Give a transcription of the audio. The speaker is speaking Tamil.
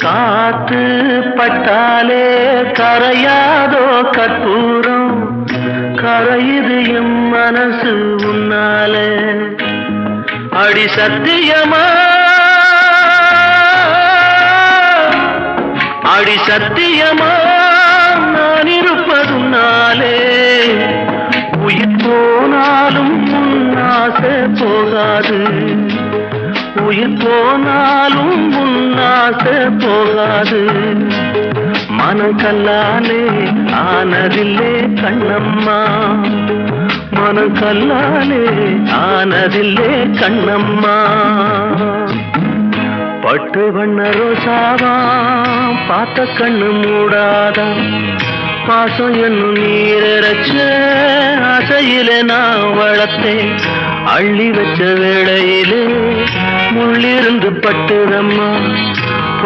காத்து பட்டாலே கரையாதோ கற்பூரம், கரையுது எம் மனசு உன்னாலே. அடி சத்தியமா, அடி சத்தியமா நான் இருப்பதுனாலே, உயிர் போனாலும் உன்னாசை போகாது, உயிர் போனாலும் உன்னாசை போகாது. மனக்கல்லாலே ஆனதில்லே கண்ணம்மா, மனக்கல்லாலே ஆனதில்லே கண்ணம்மா. பட்டு வண்ண ரோசாவா பார்த்த கண்ணு மூடாதா, பாசம் என்னும் நீரச்ச ஆசையில நான் வளர்த்தேன். அள்ளி வச்ச வேளையிலே முள்ளிருந்து பட்டுதம்மா,